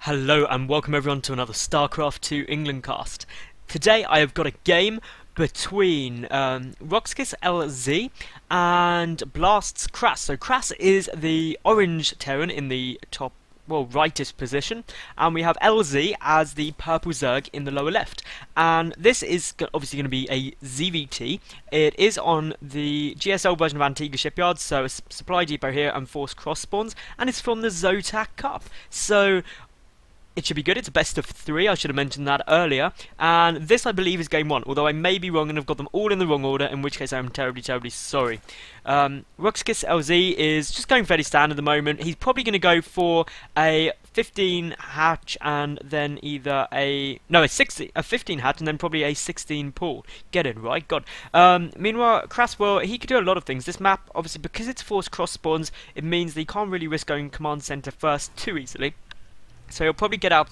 Hello and welcome everyone to another StarCraft 2 England cast. Today I have got a game between roxkisLZ and BlastKrass. So Krass is the orange Terran in the top, well, rightist position, and we have LZ as the purple Zerg in the lower left. And this is obviously going to be a ZvT. It is on the GSL version of Antigua Shipyard, so a supply depot here and force cross spawns, and it's from the Zotac Cup. So it should be good. It's a best of 3, I should have mentioned that earlier. And this, I believe, is game 1, although I may be wrong and have got them all in the wrong order, in which case I'm terribly sorry. roxkisLZ is just going fairly standard at the moment. He's probably going to go for a 15 hatch and then either a 15 hatch and then probably a 16 pool. Get it right, God. Meanwhile, Krass, well, he could do a lot of things. This map, obviously, because it's forced cross spawns, it means that he can't really risk going command center first too easily. So he'll probably get out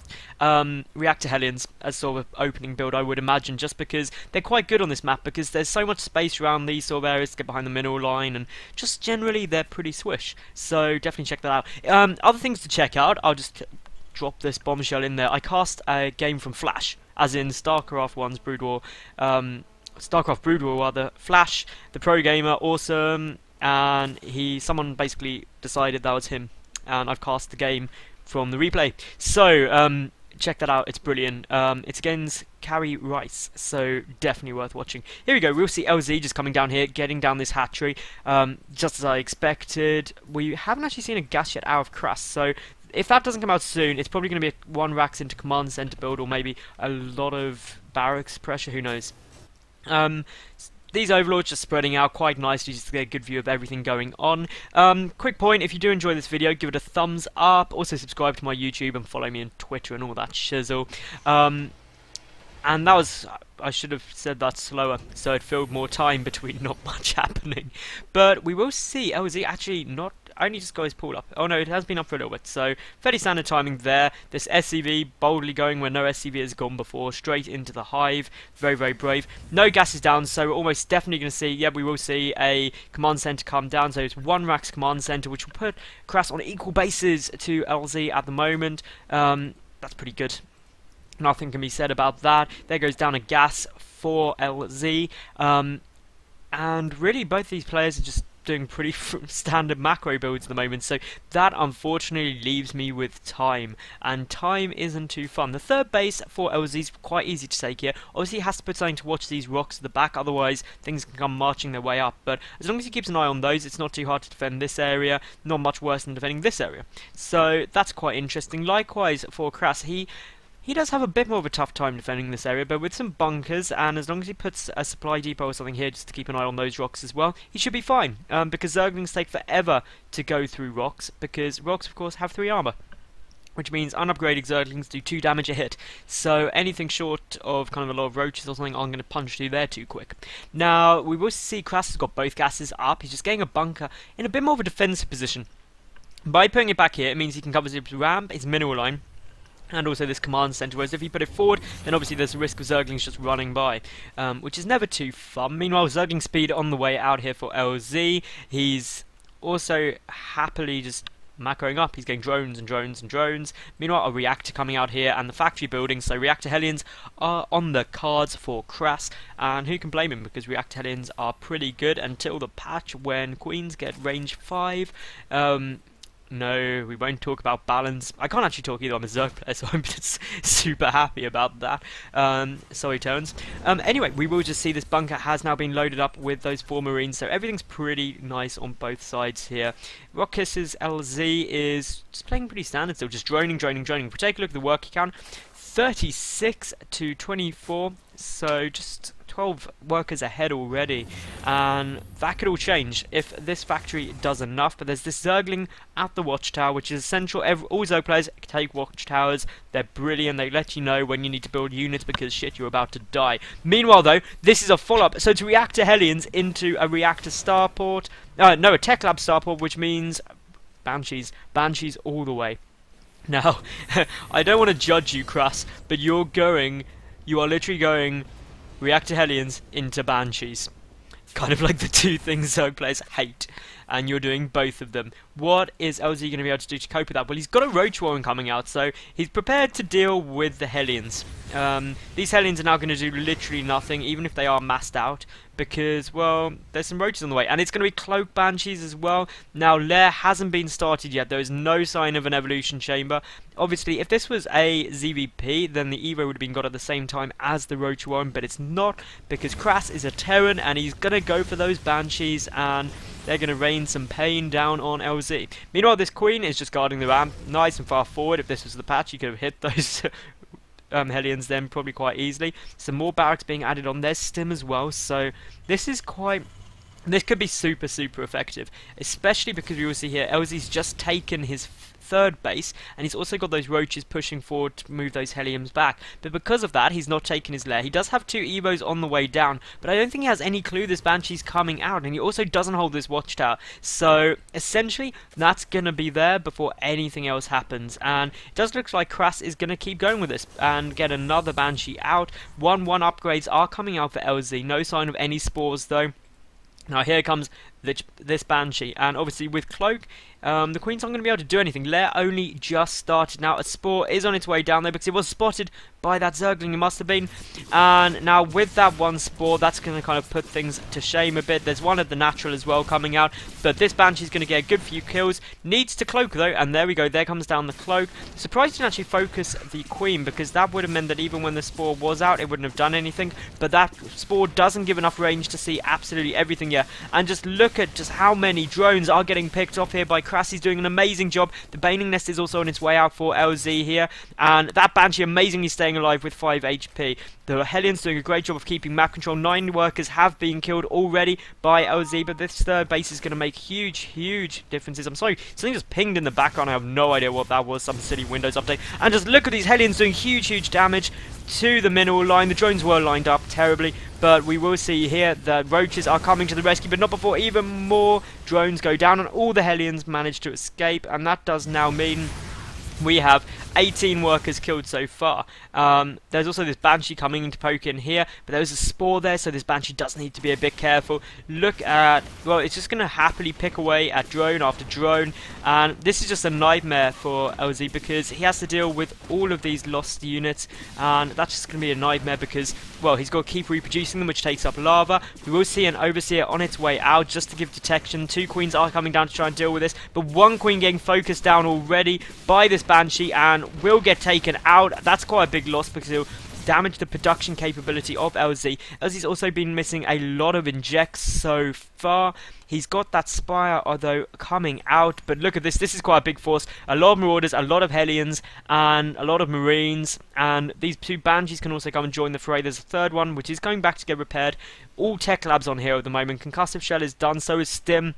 Reactor Hellions as sort of opening build, I would imagine, just because they're quite good on this map, because there's so much space around these sort of areas to get behind the mineral line, and just generally they're pretty swish. So definitely check that out. Other things to check out, I'll just drop this bombshell in there. I cast a game from Flash, as in StarCraft 1's Brood War, StarCraft Brood War rather. Flash, the pro gamer, awesome, and someone basically decided that was him, and I've cast the game from the replay. So check that out, it's brilliant. It's against Carry Rice, so definitely worth watching. Here we go, we'll see LZ just coming down here, getting down this hatchery, just as I expected. We haven't actually seen a gas yet out of Krass, so if that doesn't come out soon, it's probably going to be a 1 racks into command center build, or maybe a lot of barracks pressure, who knows. These overlords just spreading out quite nicely just to get a good view of everything going on. Quick point, if you do enjoy this video, give it a thumbs up. Also subscribe to my YouTube and follow me on Twitter and all that shizzle. And that was, I should have said that slower, so it filled more time between not much happening. But we will see LZ actually not only just got his pool up. Oh no, it has been up for a little bit, so fairly standard timing there. This SCV boldly going where no SCV has gone before, straight into the hive. Very brave. No gas is down, so we're almost definitely going to see, yeah, we will see a command center come down. So it's 1 racks command center, which will put Krass on equal bases to LZ at the moment. That's pretty good. Nothing can be said about that. There goes down a gas for LZ. And really, both these players are just doing pretty standard macro builds at the moment, so that unfortunately leaves me with time, and time isn't too fun. The third base for LZ is quite easy to take here. Obviously he has to put something to watch these rocks at the back, otherwise things can come marching their way up, but as long as he keeps an eye on those, it's not too hard to defend this area, not much worse than defending this area. So that's quite interesting. Likewise for Krass, he does have a bit more of a tough time defending this area, but with some bunkers, and as long as he puts a supply depot or something here just to keep an eye on those rocks as well, he should be fine, because Zerglings take forever to go through rocks, because rocks of course have 3 armor, which means unupgraded Zerglings do 2 damage a hit, so anything short of kind of a lot of roaches or something I'm going to punch through there too quick. Now, we will see Krass has got both gases up. He's just getting a bunker in a bit more of a defensive position. By putting it back here, it means he can cover his ramp, his mineral line, and also this command center, whereas if you put it forward, then obviously there's a risk of Zerglings just running by, which is never too fun. Meanwhile, Zergling speed on the way out here for LZ. He's also happily just macroing up. He's getting drones and drones and drones. Meanwhile, a reactor coming out here and the factory building, so Reactor Hellions are on the cards for Krass, and who can blame him, because Reactor Hellions are pretty good until the patch when Queens get range 5. No, we won't talk about balance. I can't actually talk either, I'm a Zerg player, so I'm just super happy about that. Sorry, Tones. Anyway, we will just see this bunker has now been loaded up with those 4 Marines, so everything's pretty nice on both sides here. roxkisLZ is just playing pretty standard still, just droning. If we take a look at the worker count, 36 to 24, so just 12 workers ahead already, and that could all change if this factory does enough. But there's this Zergling at the watchtower, which is essential. All Zerg players take watchtowers. They're brilliant. They let you know when you need to build units because shit, you're about to die. Meanwhile though, this is a follow-up, so it's Reactor Hellions into a reactor starport, no, a tech lab starport, which means Banshees all the way. Now, I don't want to judge you, Krass, but you are literally going Reactor Hellions into Banshees. Kind of like the 2 things Zerg players hate. and you're doing both of them. What is LZ going to be able to do to cope with that? Well, he's got a Roach Warren coming out, so he's prepared to deal with the Hellions. These Hellions are now going to do literally nothing, even if they are massed out, because, well, there's some Roaches on the way, and it's going to be Cloak Banshees as well. Now, Lair hasn't been started yet. There is no sign of an Evolution Chamber. Obviously, if this was a ZvP, then the Evo would have been got at the same time as the Roach Warren, but it's not, because Krass is a Terran, and he's going to go for those Banshees, and they're going to rain some pain down on LZ. Meanwhile, this Queen is just guarding the ramp nice and far forward. If this was the patch, you could have hit those Hellions then probably quite easily. Some more barracks being added on. There's Stim as well, so this is quite... This could be super effective, especially because we will see here LZ's just taken his third base, and he's also got those Roaches pushing forward to move those Hellions back. But because of that, he's not taken his lair. He does have 2 Evos on the way down, but I don't think he has any clue this Banshee's coming out, and he also doesn't hold this watchtower. So essentially, that's going to be there before anything else happens, and it does look like Krass is going to keep going with this and get another Banshee out. 1-1 upgrades are coming out for LZ. No sign of any spores though. Now here comes this Banshee, and obviously with Cloak, the Queen's not going to be able to do anything. Lair only just started. Now a Spore is on its way down there because it was spotted by that Zergling, it must have been. And now with that one Spore, that's going to kind of put things to shame a bit. There's one of the Natural as well coming out, but this Banshee's going to get a good few kills. Needs to Cloak though, and there we go, there comes down the Cloak. Surprised he didn't actually focus the Queen, because that would have meant that even when the Spore was out, it wouldn't have done anything. But that Spore doesn't give enough range to see absolutely everything here. And just look at just how many drones are getting picked off here by Krass. He's doing an amazing job. The Baning Nest is also on its way out for LZ here, and that Banshee amazingly staying alive with 5 HP. The Hellions doing a great job of keeping map control. 9 workers have been killed already by LZ, but this third base is going to make huge differences. I'm sorry, something just pinged in the background. I have no idea what that was. Some silly Windows update. And just look at these Hellions doing huge damage to the mineral line. The drones were lined up terribly, but we will see here that Roaches are coming to the rescue, but not before even more drones go down, and all the Hellions manage to escape, and that does now mean we have 18 workers killed so far. There's also this Banshee coming in to poke in here, but there's a Spore there, so this Banshee does need to be a bit careful. Look at, well, it's just going to happily pick away at drone after drone, and this is just a nightmare for LZ because he has to deal with all of these lost units, and that's just going to be a nightmare because, well, he's got to keep reproducing them, which takes up lava. We will see an Overseer on its way out just to give detection. 2 Queens are coming down to try and deal with this, but 1 Queen getting focused down already by this Banshee and will get taken out. That's quite a big loss because he'll damage the production capability of LZ. LZ's also been missing a lot of injects so far. He's got that Spire, although, coming out, but look at this. This is quite a big force. A lot of Marauders, a lot of Hellions, and a lot of Marines, and these 2 Banshees can also come and join the fray. There's a third one, which is going back to get repaired. All tech labs on here at the moment. Concussive Shell is done, so is Stim.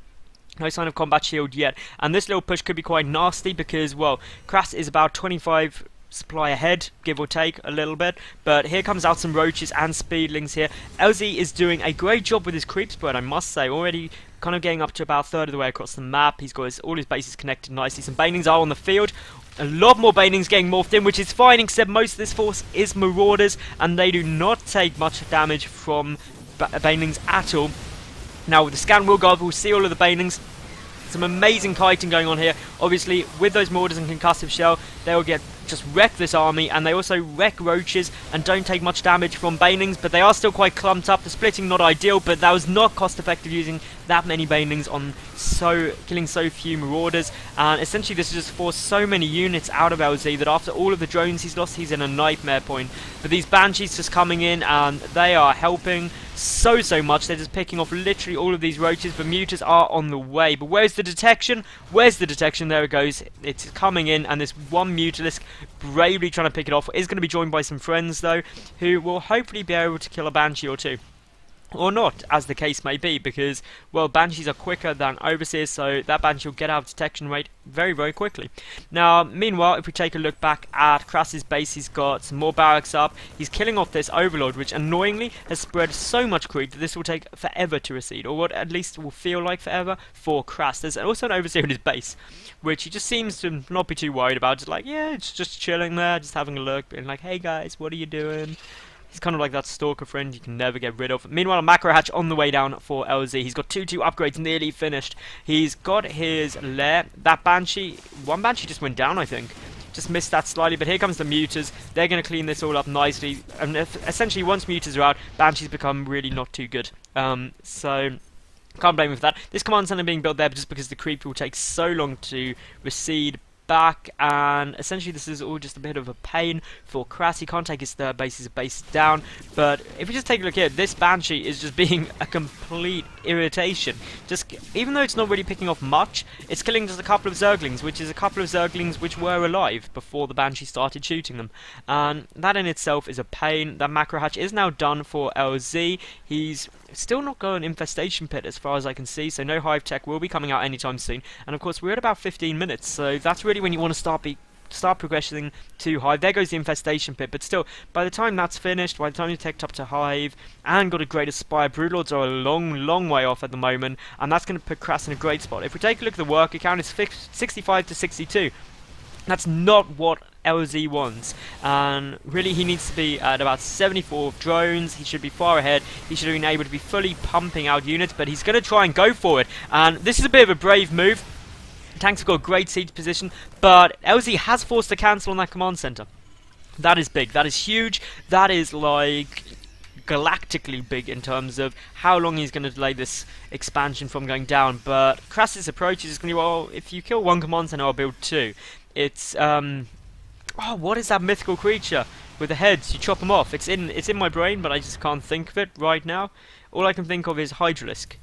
No sign of combat shield yet, and this little push could be quite nasty because, well, Krass is about 25 supply ahead, give or take a little bit, but here comes out some Roaches and Speedlings here. LZ is doing a great job with his creep spread, I must say, already kind of getting up to about a third of the way across the map. He's got all his bases connected nicely. Some Banelings are on the field. A lot more Banelings getting morphed in, which is fine, except most of this force is Marauders, and they do not take much damage from Banelings at all. Now with the Scan Wheel Guard, we'll see all of the Banelings. Some amazing kiting going on here. Obviously, with those Marauders and Concussive Shell, they will just wreck this army, and they also wreck Roaches and don't take much damage from Banelings, but they are still quite clumped up. The splitting not ideal, but that was not cost effective using that many Banelings on killing so few Marauders, and essentially this has just forced so many units out of LZ that after all of the drones he's lost, he's in a nightmare point. But these Banshees just coming in, and they are helping so much. They're just picking off literally all of these Roaches, but Mutas are on the way. But where's the detection? Where's the detection? There it goes. It's coming in, and this one Mutalisk bravely trying to pick it off is going to be joined by some friends though, who will hopefully be able to kill a Banshee or 2. Or not, as the case may be, because, well, Banshees are quicker than Overseers, so that Banshee will get out of detection rate very quickly. Now, meanwhile, if we take a look back at Krass's base, he's got some more barracks up. He's killing off this Overlord, which annoyingly has spread so much creep that this will take forever to recede, or what at least will feel like forever for Krass. There's also an Overseer in his base, which he just seems to not be too worried about. Just like, yeah, it's just chilling there, just having a look, being like, hey guys, what are you doing? He's kind of like that stalker friend you can never get rid of. Meanwhile, a macro hatch on the way down for LZ. He's got 2-2 upgrades nearly finished. He's got his lair. That Banshee, one Banshee just went down, I think. Just missed that slightly, but here comes the Muters. They're going to clean this all up nicely. And essentially, once Muters are out, Banshees become really not too good. So can't blame him for that. This command center being built there just because the creep will take so long to recede back, and essentially this is all just a bit of a pain for Krass. He can't take his third base, his base down, but if we just take a look here, this Banshee is just being a complete irritation. Just even though it's not really picking off much, it's killing just a couple of Zerglings, which is a couple of Zerglings which were alive before the Banshee started shooting them, and that in itself is a pain. That macro hatch is now done for LZ. He's still not got an infestation pit as far as I can see, so no hive tech will be coming out anytime soon. And of course we're at about 15 minutes, so that's really when you want to start progressing to hive. There goes the infestation pit, but still, by the time that's finished, by the time you've teched up to hive and got a greater spire, Broodlords are a long way off at the moment, and that's going to put Krass in a great spot. If we take a look at the worker count, it's 65 to 62. That's not what LZ wants, and really he needs to be at about 74 drones. He should be far ahead. He should have been able to be fully pumping out units, but he's going to try and go for it, and this is a bit of a brave move. Tanks have got a great siege position, but LZ has forced a cancel on that command center. That is big, that is huge, that is like galactically big in terms of how long he's going to delay this expansion from going down. But Krass's approach is just going to be, well, if you kill one command center, I'll build two. It's oh, what is that mythical creature with the heads? You chop them off. It's in my brain, but I just can't think of it right now. All I can think of is Hydralisk.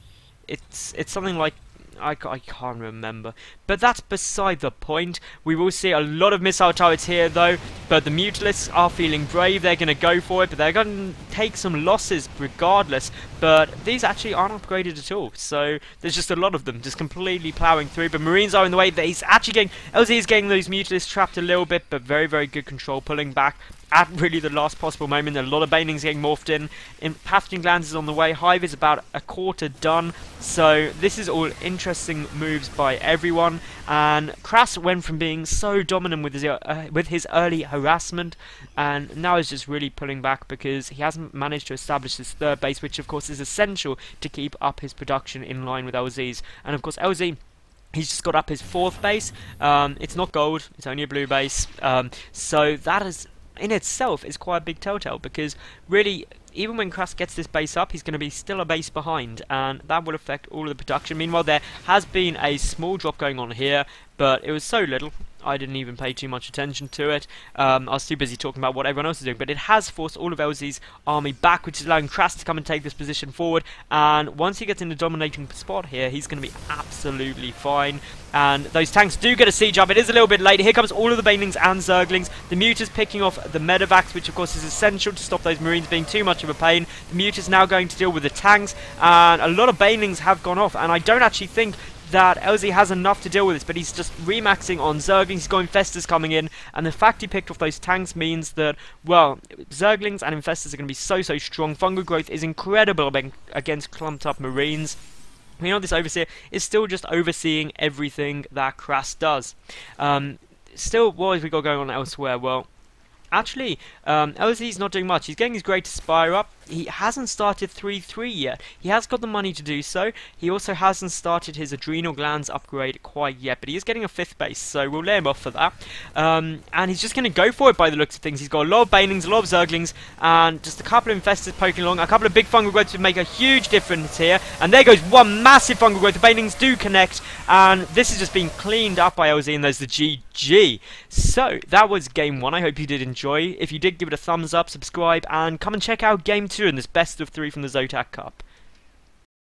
It's something like, I can't remember, but that's beside the point. We will see a lot of missile turrets here though, but the Mutalisks are feeling brave. They're going to go for it, but they're going to take some losses regardless. But these actually aren't upgraded at all, so there's just a lot of them just completely ploughing through. But Marines are in the way. He's actually getting, LZ is getting those Mutalisks trapped a little bit, but very good control, pulling back at really the last possible moment. A lot of Banelings getting morphed in. Pathogen Glands is on the way. Hive is about a quarter done. So this is all interesting moves by everyone. And Krass went from being so dominant with his early harassment, and now is just really pulling back because he hasn't managed to establish his third base, which of course is essential to keep up his production in line with LZ's. And of course LZ, he's just got up his fourth base. It's not gold, it's only a blue base. So that is in itself is quite a big telltale, because really even when Krass gets this base up, he's going to be still a base behind, and that will affect all of the production. Meanwhile, there has been a small drop going on here, but it was so little I didn't even pay too much attention to it. I was too busy talking about what everyone else is doing, but it has forced all of LZ's army back, which is allowing Krass to come and take this position forward. And once he gets in a dominating spot here, he's going to be absolutely fine. And those tanks do get a siege up. It is a little bit late. Here comes all of the Banelings and Zerglings. The Muters picking off the Medevacs, which of course is essential to stop those Marines being too much of a pain. The Muters now going to deal with the tanks, and a lot of Banelings have gone off, and I don't actually think that LZ has enough to deal with this, but he's just remaxing on Zerglings. He's got Infestors coming in, and the fact he picked off those tanks means that, well, Zerglings and Infestors are going to be so strong. Fungal growth is incredible against clumped up Marines. You know, this Overseer is still just overseeing everything that Krass does. Still, what have we got going on elsewhere? Well, actually, LZ's not doing much. He's getting his Greater Spire up. He hasn't started 3-3 yet. He has got the money to do so. He also hasn't started his Adrenal Glands upgrade quite yet, but he is getting a 5th base, so we'll lay him off for that. And he's just going to go for it by the looks of things. He's got a lot of Banelings, a lot of Zerglings, and just a couple of Infestors poking along. A couple of big Fungal Growths would make a huge difference here. And there goes one massive Fungal Growth. The Banelings do connect, and this is just being cleaned up by LZ, and there's the GG. So, that was Game 1. I hope you did enjoy. If you did, give it a thumbs up, subscribe, and come and check out Game 2 in this best of 3 from the Zotac Cup.